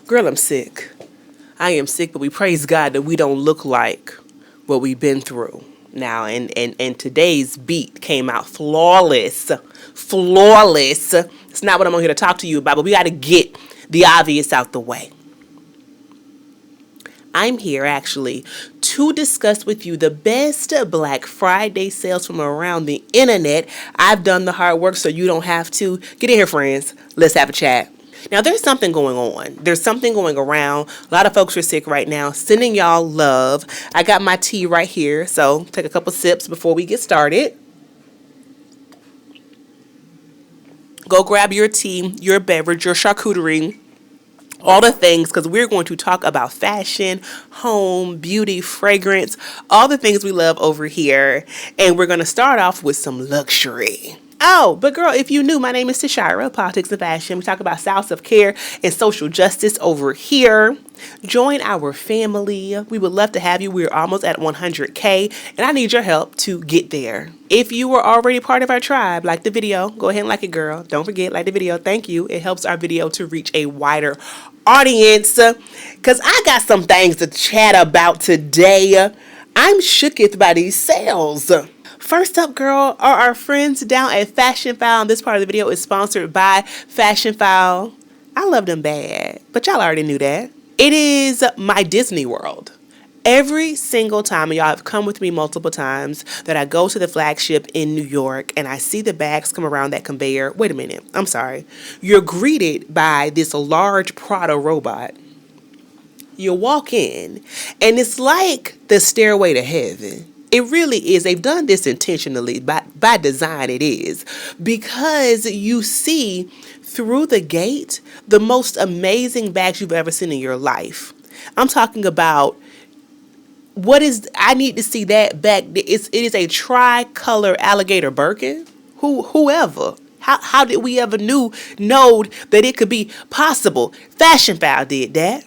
Girl, I'm sick. I am sick, but we praise God that we don't look like what we've been through. Now, and today's beat came out flawless. Flawless. It's not what I'm on here to talk to you about, but we got to get the obvious out the way. I'm here actually to discuss with you the best Black Friday sales from around the internet. I've done the hard work so you don't have to. Get in here, friends. Let's have a chat. Now, there's something going on. There's something going around. A lot of folks are sick right now. Sending y'all love. I got my tea right here, so take a couple sips before we get started. Go grab your tea, your beverage, your charcuterie, all the things, because we're going to talk about fashion, home, beauty, fragrance, all the things we love over here. And we're going to start off with some luxury. Oh, but girl, if you knew, my name is Tashira, Politics and Fashion. We talk about self-care and social justice over here. Join our family. We would love to have you. We're almost at 100K, and I need your help to get there. If you were already part of our tribe, like the video, go ahead and like it, girl. Don't forget, like the video. Thank you. It helps our video to reach a wider audience, because I got some things to chat about today. I'm shooketh by these sales. First up, girl, are our friends down at Fashion File. This part of the video is sponsored by Fashion File. I love them bad, but y'all already knew that. It is my Disney World. Every single time, and y'all have come with me multiple times, that I go to the flagship in New York and I see the bags come around that conveyor. Wait a minute, I'm sorry. You're greeted by this large Prada robot. You walk in, and it's like the stairway to heaven. It really is. They've done this intentionally. By design, it is. Because you see through the gate the most amazing bags you've ever seen in your life. I'm talking about I need to see that bag. It is a tri-color alligator Birkin. Whoever. How did we ever know that it could be possible? Fashion File did that.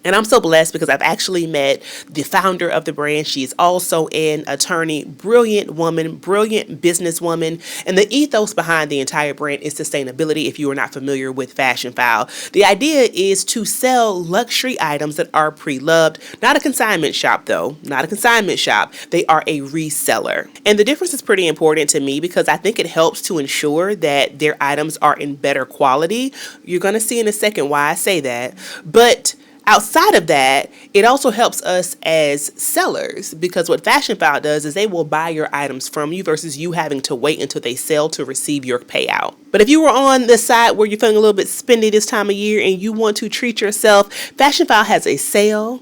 And I'm so blessed because I've actually met the founder of the brand. She is also an attorney, brilliant woman, brilliant businesswoman. And the ethos behind the entire brand is sustainability, if you are not familiar with Fashion File. The idea is to sell luxury items that are pre-loved. Not a consignment shop, though. Not a consignment shop. They are a reseller. And the difference is pretty important to me because I think it helps to ensure that their items are in better quality. You're going to see in a second why I say that. But outside of that, it also helps us as sellers because what Fashion File does is they will buy your items from you versus you having to wait until they sell to receive your payout. But if you were on the side where you're feeling a little bit spendy this time of year and you want to treat yourself, Fashion File has a sale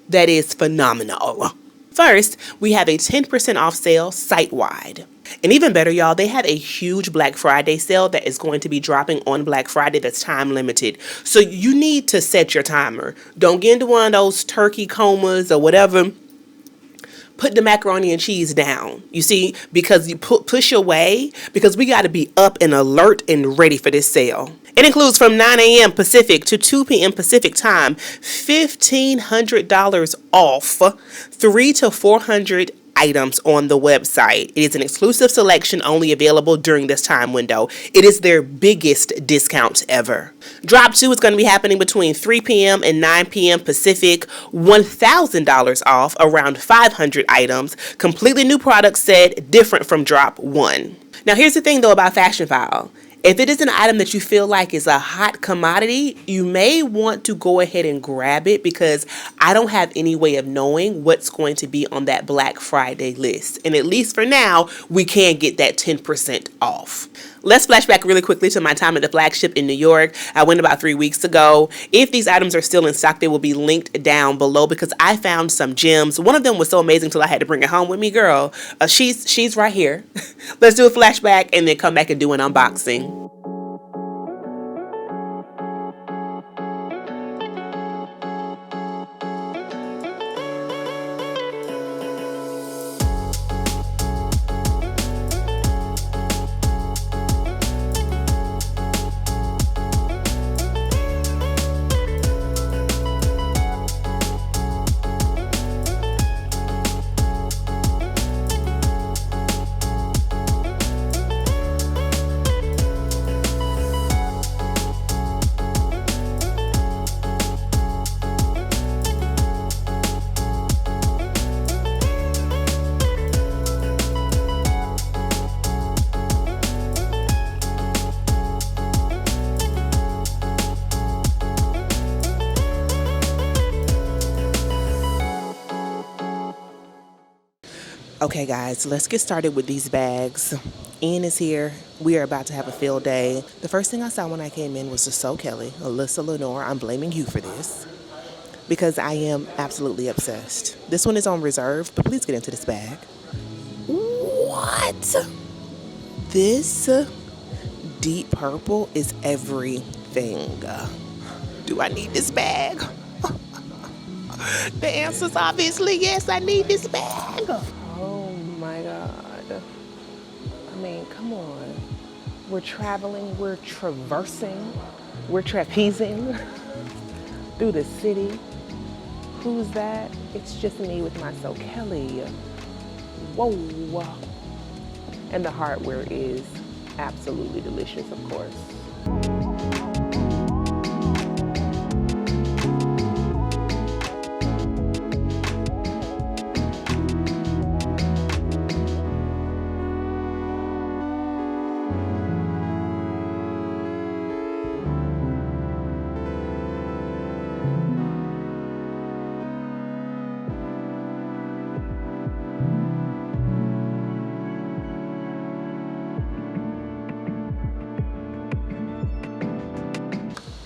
that is phenomenal. First, we have a 10% off sale site-wide. And even better, y'all, they have a huge Black Friday sale that is going to be dropping on Black Friday that's time limited. So you need to set your timer. Don't get into one of those turkey comas or whatever. Put the macaroni and cheese down. You see, because you push away, because we got to be up and alert and ready for this sale. It includes from 9 a.m. Pacific to 2 p.m. Pacific time, $1,500 off, 300 to 400 items on the website. It is an exclusive selection only available during this time window. It is their biggest discount ever. Drop 2 is going to be happening between 3 p.m. and 9 p.m. Pacific, $1,000 off, around 500 items. Completely new product set, different from Drop 1. Now here's the thing though about Fashion File. If it is an item that you feel like is a hot commodity, you may want to go ahead and grab it because I don't have any way of knowing what's going to be on that Black Friday list. And at least for now, we can get that 10% off. Let's flash back really quickly to my time at the flagship in New York. I went about 3 weeks ago. If these items are still in stock, they will be linked down below because I found some gems. One of them was so amazing till I had to bring it home with me, girl. She's right here. Let's do a flashback and then come back and do an unboxing. Okay, guys, let's get started with these bags. Ian is here. We are about to have a field day. The first thing I saw when I came in was the So Kelly, Alyssa Lenore. I'm blaming you for this because I am absolutely obsessed. This one is on reserve, but please get into this bag. What? This deep purple is everything. Do I need this bag? The answer is obviously yes, I need this bag. Oh my God. I mean, come on. We're traveling, we're traversing, we're trapezing through the city. Who's that? It's just me with my So Kelly. Whoa. And the hardware is absolutely delicious, of course.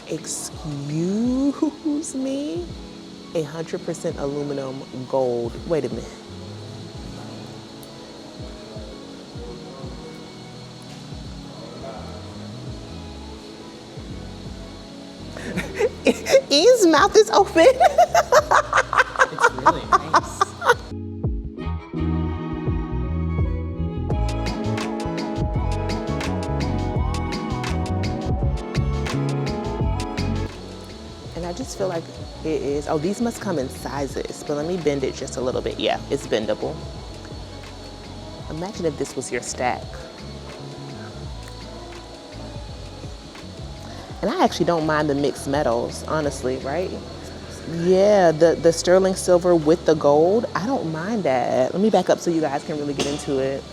Excuse me? 100% aluminum gold. Wait a minute. Ian's mouth is open. It's really nice. And I just feel like it is. Oh, these must come in sizes, but let me bend it just a little bit. Yeah, it's bendable. Imagine if this was your stack. And I actually don't mind the mixed metals, honestly, right? Yeah, the sterling silver with the gold, I don't mind that. Let me back up so you guys can really get into it.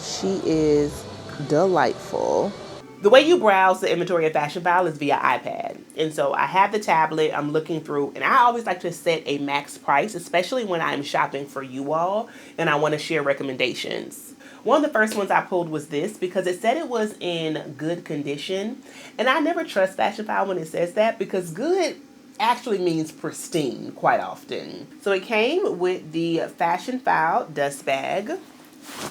She is delightful. The way you browse the inventory of Fashion File is via iPad. And so I have the tablet, I'm looking through, and I always like to set a max price, especially when I'm shopping for you all and I want to share recommendations. One of the first ones I pulled was this because it said it was in good condition. And I never trust Fashion File when it says that because good actually means pristine quite often. So it came with the Fashion File dust bag.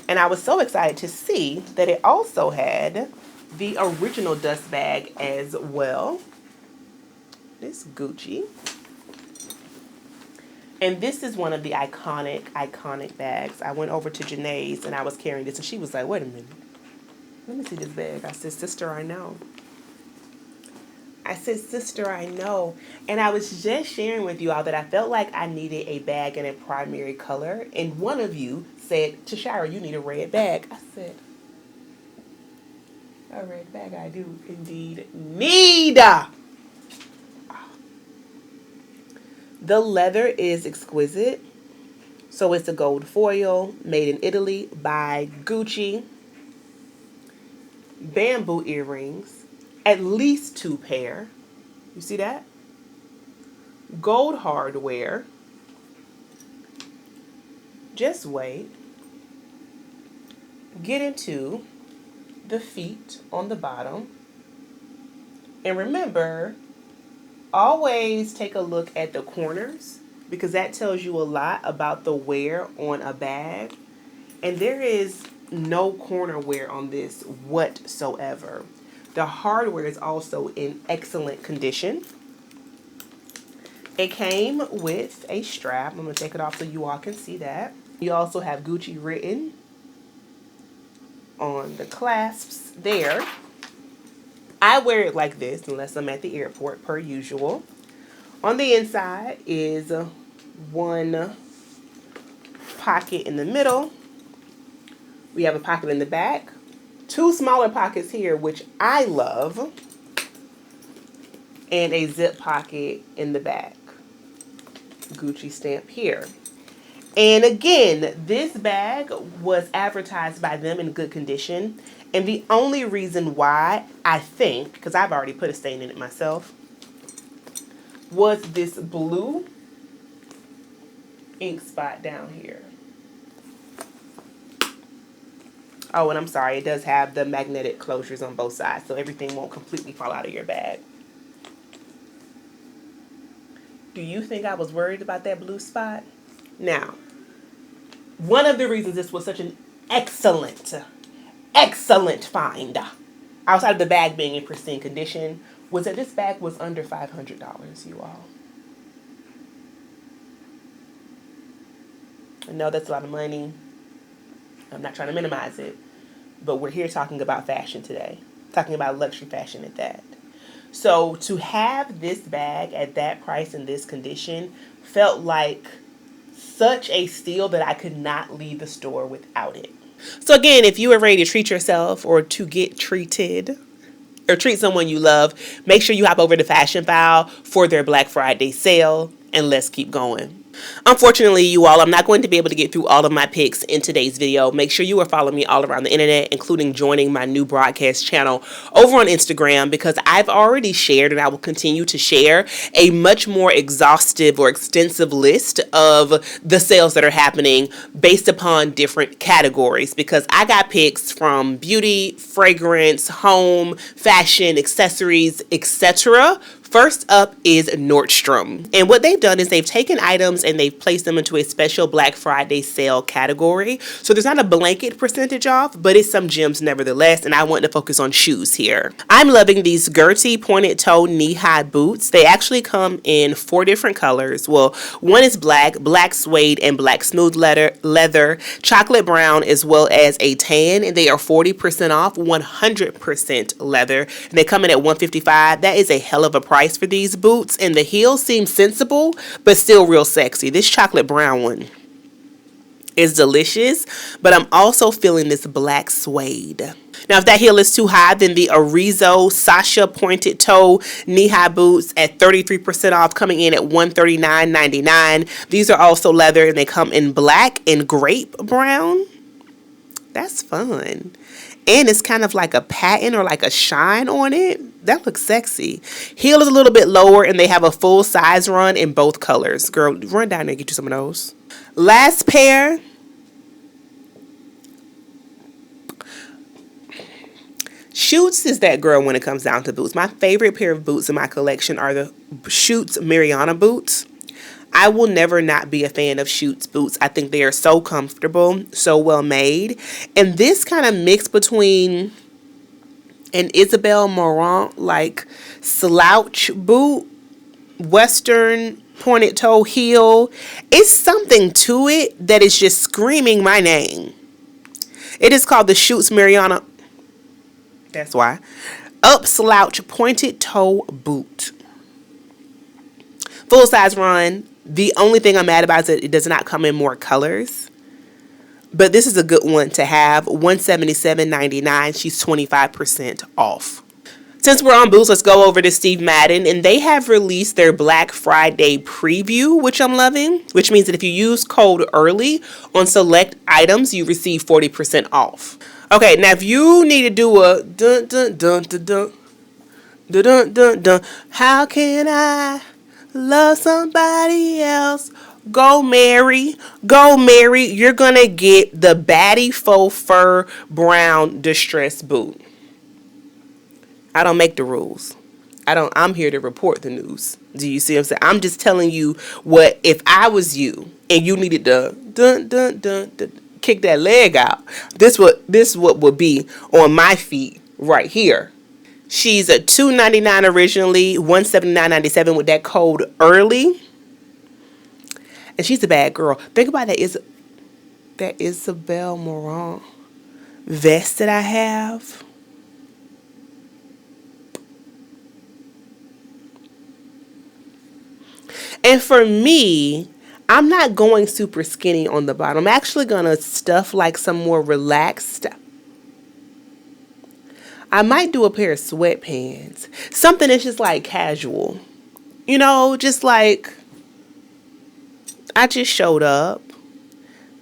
And I was so excited to see that it also had the original dust bag as well. This Gucci. And this is one of the iconic bags. I went over to Janae's and I was carrying this and she was like, wait a minute. Let me see this bag. I said, sister, I know. I said, sister, I know. And I was just sharing with you all that I felt like I needed a bag in a primary color. And one of you said, Tashira, you need a red bag. I said, a red bag I do indeed need. The leather is exquisite. So it's a gold foil made in Italy by Gucci. Bamboo earrings, at least 2 pair. You see that? Gold hardware. Just wait. Get into the feet on the bottom. And remember, always take a look at the corners because that tells you a lot about the wear on a bag. And there is no corner wear on this whatsoever. The hardware is also in excellent condition. It came with a strap. I'm going to take it off so you all can see that. You also have Gucci written on the clasps there. I wear it like this unless I'm at the airport per usual. On the inside is one pocket in the middle. We have a pocket in the back. 2 smaller pockets here, which I love. And a zip pocket in the back. Gucci stamp here. And again, this bag was advertised by them in good condition. And the only reason why, I think, because I've already put a stain in it myself, was this blue ink spot down here. Oh, and I'm sorry, it does have the magnetic closures on both sides, so everything won't completely fall out of your bag. Do you think I was worried about that blue spot? Now, one of the reasons this was such an excellent find, outside of the bag being in pristine condition, was that this bag was under $500, you all. I know that's a lot of money. I'm not trying to minimize it, but we're here talking about fashion today, talking about luxury fashion at that. So to have this bag at that price in this condition felt like such a steal that I could not leave the store without it. So again, if you are ready to treat yourself or to get treated or treat someone you love, make sure you hop over to Fashion File for their Black Friday sale, and let's keep going. Unfortunately, you all, I'm not going to be able to get through all of my picks in today's video. Make sure you are following me all around the internet, including joining my new broadcast channel over on Instagram, because I've already shared and I will continue to share a much more exhaustive or extensive list of the sales that are happening based upon different categories, because I got picks from beauty, fragrance, home, fashion, accessories, etc. First up is Nordstrom. And what they've done is they've taken items and they've placed them into a special Black Friday sale category. So there's not a blanket percentage off, but it's some gems nevertheless. And I want to focus on shoes here. I'm loving these Gertie pointed toe knee-high boots. They actually come in 4 different colors. Well, one is black, black suede, and black smooth leather, chocolate brown, as well as a tan. And they are 40% off, 100% leather. And they come in at $155. That is a hell of a price for these boots, and the heels seem sensible but still real sexy. This chocolate brown one is delicious, but I'm also feeling this black suede. Now, if that heel is too high, then the Aritzia Sasha pointed toe knee-high boots at 33% off, coming in at $139.99. These are also leather, and they come in black and grape brown. That's fun. And it's kind of like a pattern or like a shine on it. That looks sexy. Heel is a little bit lower, and they have a full size run in both colors. Girl, run down there and get you some of those. Last pair. Schutz is that girl when it comes down to boots. My favorite pair of boots in my collection are the Schutz Mariana boots. I will never not be a fan of Schutz boots. I think they are so comfortable, so well made. And this kind of mix between an Isabel Marant like slouch boot, Western pointed toe heel. It's something to it that is just screaming my name. It is called the Schutz Mariana. That's why. Up slouch pointed toe boot. Full size run. The only thing I'm mad about is that it does not come in more colors. But this is a good one to have. $177.99. She's 25% off. Since we're on boots, let's go over to Steve Madden. And they have released their Black Friday preview, which I'm loving. Which means that if you use code EARLY on select items, you receive 40% off. Okay, now if you need to do a dun dun dun dun dun dun dun dun dun, how can I love somebody else? Go Mary. You're gonna get the Baddie Faux Fur Brown Distress Boot. I don't make the rules. I'm here to report the news. Do you see what I'm saying? I'm just telling you what, if I was you and you needed to dun dun dun dun kick that leg out, this what would be on my feet right here. She's a $299 originally, $179.97 with that code EARLY. And she's a bad girl. Think about that Isabel Marant vest that I have. And for me, I'm not going super skinny on the bottom. I'm actually going to stuff like some more relaxed. I might do a pair of sweatpants. Something that's just like casual. You know, just like I just showed up.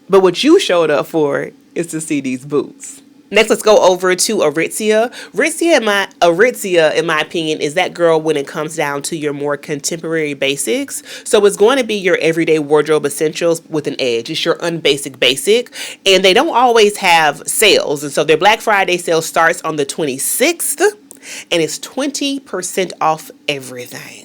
But what you showed up for is to see these boots. Next, let's go over to Aritzia. Aritzia, in my opinion, is that girl when it comes down to your more contemporary basics. So it's going to be your everyday wardrobe essentials with an edge. It's your unbasic basic, and they don't always have sales. And so their Black Friday sale starts on the 26th, and it's 20% off everything.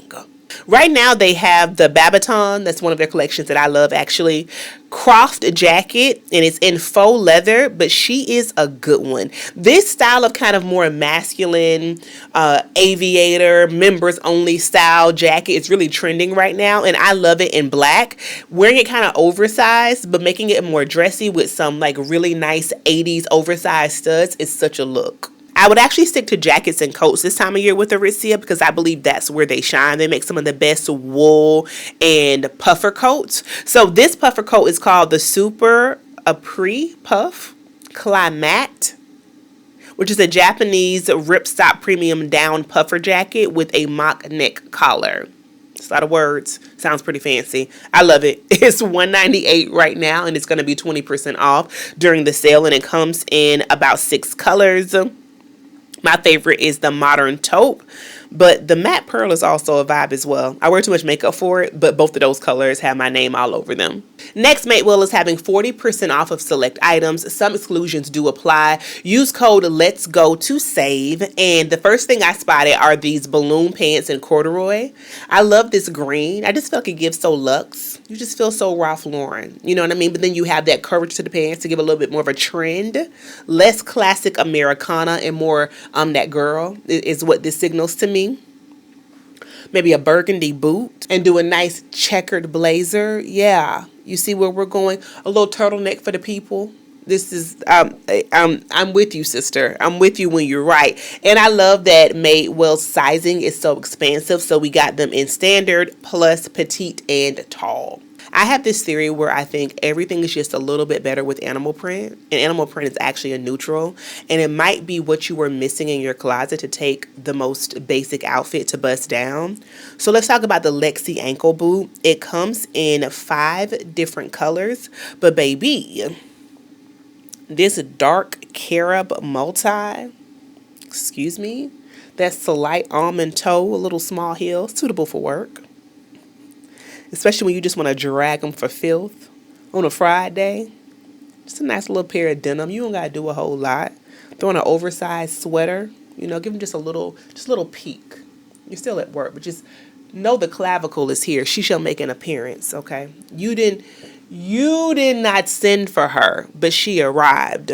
Right now, they have the Babaton. That's one of their collections that I love, actually. Croft jacket, and it's in faux leather, but she is a good one. This style of kind of more masculine, aviator, members only style jacket is really trending right now, and I love it in black. Wearing it kind of oversized, but making it more dressy with some like really nice 80s oversized studs is such a look. I would actually stick to jackets and coats this time of year with Aritzia because I believe that's where they shine. They make some of the best wool and puffer coats. So this puffer coat is called the Super Apres Puff Climat, which is a Japanese ripstop premium down puffer jacket with a mock neck collar. It's a lot of words. Sounds pretty fancy. I love it. It's $198 right now, and it's going to be 20% off during the sale, and it comes in about 6 colors. My favorite is the modern taupe, but the matte pearl is also a vibe as well. I wear too much makeup for it, but both of those colors have my name all over them. Next, Madewell is having 40% off of select items. Some exclusions do apply. Use code Let's Go to save. And the first thing I spotted are these balloon pants in corduroy. I love this green. I just feel like it gives so luxe. You just feel so Ralph Lauren. You know what I mean? But then you have that coverage to the pants to give a little bit more of a trend. Less classic Americana and more that girl is what this signals to me. Maybe a burgundy boot and do a nice checkered blazer. Yeah, you see where we're going? A little turtleneck for the people. This is I'm with you, sister. I'm with you when you're right. And I love that Madewell's sizing is so expansive. So we got them in standard, plus, petite, and tall. I have this theory where I think everything is just a little bit better with animal print. And animal print is actually a neutral. And it might be what you were missing in your closet to take the most basic outfit to bust down. So let's talk about the Lexi ankle boot. It comes in 5 different colors. But baby, this dark carob multi, excuse me, that's the light almond toe, a little small heel, suitable for work. Especially when you just want to drag them for filth on a Friday. Just a nice little pair of denim. You don't got to do a whole lot. Throw on an oversized sweater. You know, give them just a little peek. You're still at work, but just know the clavicle is here. She shall make an appearance, okay? You did not send for her, but she arrived.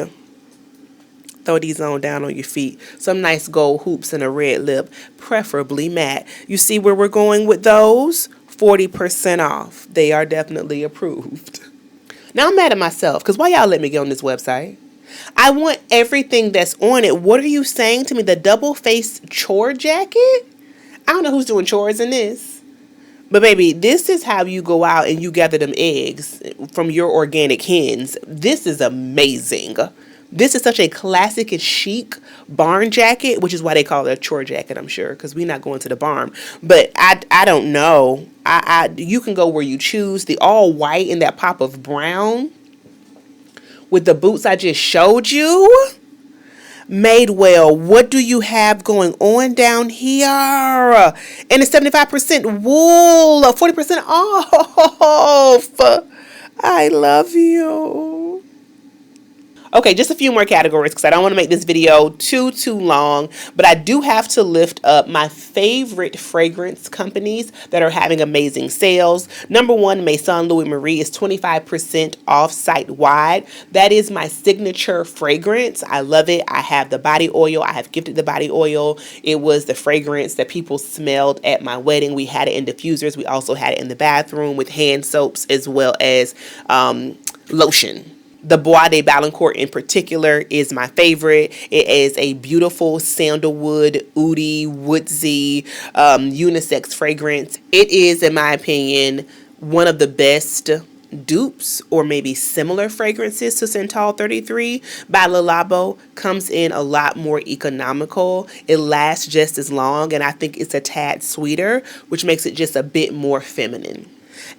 Throw these on down on your feet. Some nice gold hoops and a red lip, preferably matte. You see where we're going with those? 40% off. They are definitely approved. Now I'm mad at myself because why y'all let me get on this website? I want everything that's on it. What are you saying to me? The double-faced chore jacket? I don't know who's doing chores in this. But baby, this is how you go out and you gather them eggs from your organic hens. This is amazing. This is such a classic and chic barn jacket, which is why they call it a chore jacket, I'm sure, because we're not going to the barn. But I don't know. You can go where you choose. The all white and that pop of brown with the boots I just showed you. Madewell, what do you have going on down here? And it's 75% wool, 40% off. I love you. Okay, just a few more categories because I don't want to make this video too long, but I do have to lift up my favorite fragrance companies that are having amazing sales. Number 1, Maison Louis Marie is 25% off site-wide. That is my signature fragrance. I love it. I have the body oil. I have gifted the body oil. It was the fragrance that people smelled at my wedding. We had it in diffusers. We also had it in the bathroom with hand soaps as well as lotion. The Bois de Balancourt in particular is my favorite. It is a beautiful sandalwood, oudy, woodsy, unisex fragrance. It is, in my opinion, one of the best dupes or maybe similar fragrances to Centol 33 by Le Labo. Comes in a lot more economical. It lasts just as long, and I think it's a tad sweeter, which makes it just a bit more feminine.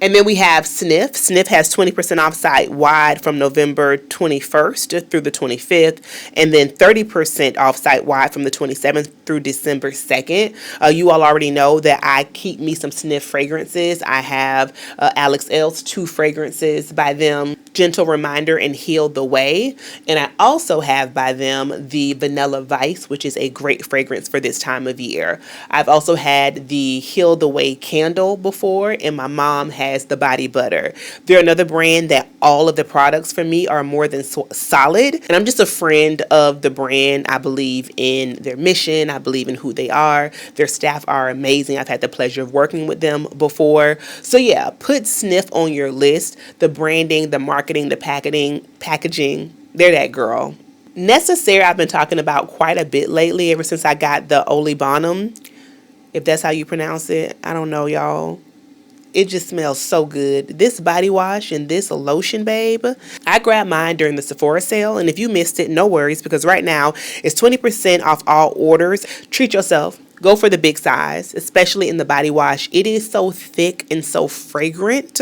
And then we have Sniff. Sniff has 20% off site wide from November 21st through the 25th, and then 30% off site wide from the 27th through December 2nd. You all already know that I keep me some Sniff fragrances. I have Alex L's 2 fragrances by them, Gentle Reminder and Heal the Way. And I also have by them the Vanilla Vice, which is a great fragrance for this time of year. I've also had the Heal the Way candle before, and my mom has the body butter. They're another brand that all of the products for me are more than solid. And I'm just a friend of the brand. I believe in their mission. I believe in who they are. Their staff are amazing. I've had the pleasure of working with them before. So yeah, put Sniff on your list. The branding, the marketing, the packaging, they're that girl. Necessaire I've been talking about quite a bit lately, ever since I got the Oli Bonham. If that's how you pronounce it. I don't know, y'all. It just smells so good. This body wash and this lotion, babe. I grabbed mine during the Sephora sale, and if you missed it, no worries, because right now it's 20% off all orders. Treat yourself. Go for the big size, especially in the body wash. It is so thick and so fragrant.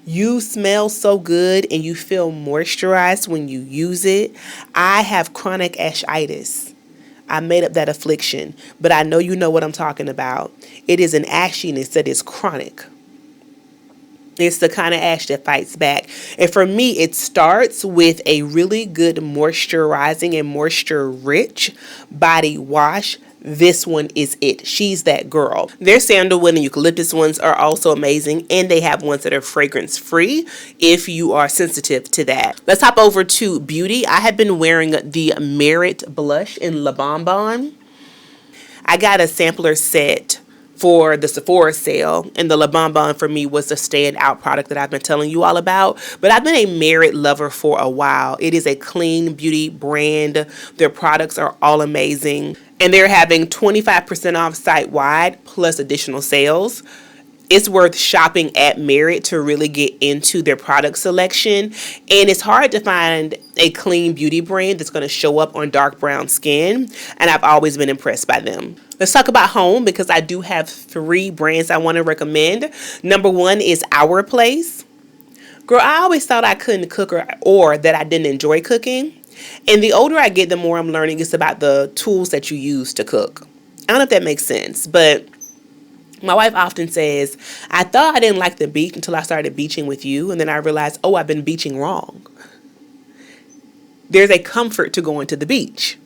You smell so good and you feel moisturized when you use it. I have chronic ashitis. I made up that affliction, but I know you know what I'm talking about. It is an ashiness that is chronic. It's the kind of ash that fights back. And for me, it starts with a really good moisturizing and moisture-rich body wash. This one is it. She's that girl. Their sandalwood and eucalyptus ones are also amazing, and they have ones that are fragrance free if you are sensitive to that. Let's hop over to beauty. I have been wearing the Merit blush in La Bonbon. I got a sampler set for the Sephora sale, and the La Bonbon for me was the standout product that I've been telling you all about. But I've been a Merit lover for a while. It is a clean beauty brand. Their products are all amazing, and they're having 25% off site wide plus additional sales. It's worth shopping at Merit to really get into their product selection. And it's hard to find a clean beauty brand that's going to show up on dark brown skin. And I've always been impressed by them. Let's talk about home, because I do have 3 brands I want to recommend. Number 1 is Our Place. Girl, I always thought I couldn't cook or that I didn't enjoy cooking. And the older I get, the more I'm learning it's about the tools that you use to cook. I don't know if that makes sense, but my wife often says, I thought I didn't like the beach until I started beaching with you. And then I realized, oh, I've been beaching wrong. There's a comfort to going to the beach.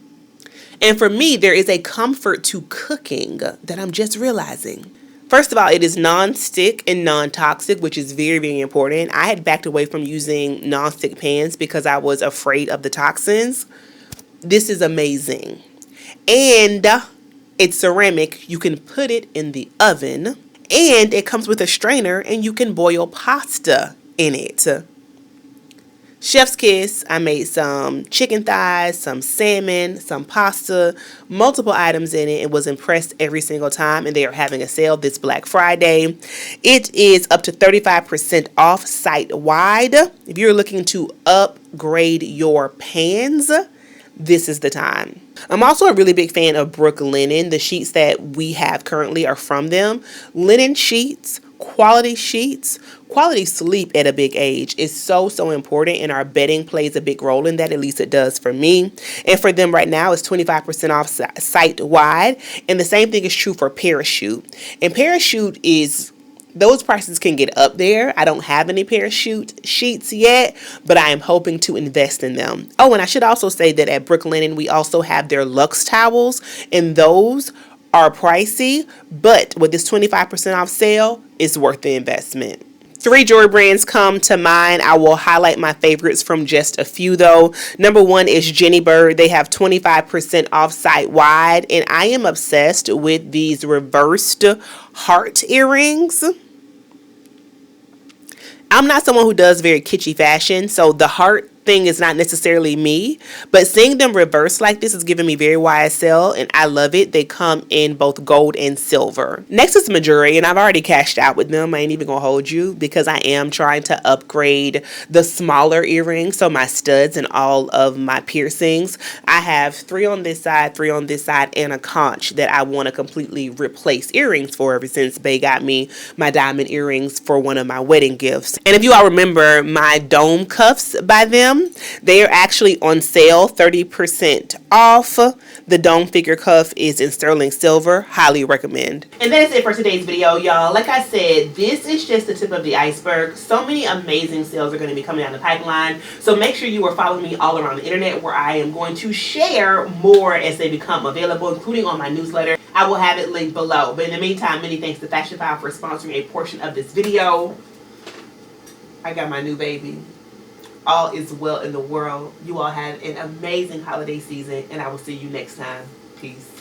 And for me, there is a comfort to cooking that I'm just realizing. First of all, it is non-stick and non-toxic, which is very, very important. I had backed away from using non-stick pans because I was afraid of the toxins. This is amazing. And it's ceramic. You can put it in the oven. And it comes with a strainer, and you can boil pasta in it. Chef's kiss. I made some chicken thighs, some salmon, some pasta, multiple items in it, and was impressed every single time. And they are having a sale this Black Friday. It is up to 35% off site wide. If you're looking to upgrade your pans, this is the time. I'm also a really big fan of Brook Linen. The sheets that we have currently are from them. Linen sheets, quality sleep at a big age is so, so important, and our bedding plays a big role in that. At least it does for me. And for them right now, it's 25% off site wide. And the same thing is true for Parachute. And Parachute is, those prices can get up there. I don't have any Parachute sheets yet, but I am hoping to invest in them. Oh, and I should also say that at Brook Linen, we also have their Luxe towels, and those are pricey, but with this 25% off sale, it's worth the investment. 3 jewelry brands come to mind. I will highlight my favorites from just a few though. Number 1 is Jenny Bird. They have 25% off site wide, and I am obsessed with these reversed heart earrings. I'm not someone who does very kitschy fashion, so the heart thing is not necessarily me, but seeing them reverse like this is giving me very YSL, and I love it. They come in both gold and silver. Next is Majuri, and I've already cashed out with them. I ain't even gonna hold you because I am trying to upgrade the smaller earrings, so my studs and all of my piercings. I have 3 on this side, 3 on this side, and a conch that I want to completely replace earrings for ever since Bay got me my diamond earrings for one of my wedding gifts. And if you all remember my dome cuffs by them, they are actually on sale, 30% off. The dome figure cuff is in sterling silver. Highly recommend. And that is it for today's video, y'all. Like I said, this is just the tip of the iceberg. So many amazing sales are going to be coming down the pipeline. So make sure you are following me all around the internet, where I am going to share more as they become available, including on my newsletter. I will have it linked below. But in the meantime, many thanks to Fashion File for sponsoring a portion of this video. I got my new baby. All is well in the world. You all have an amazing holiday season, and I will see you next time. Peace.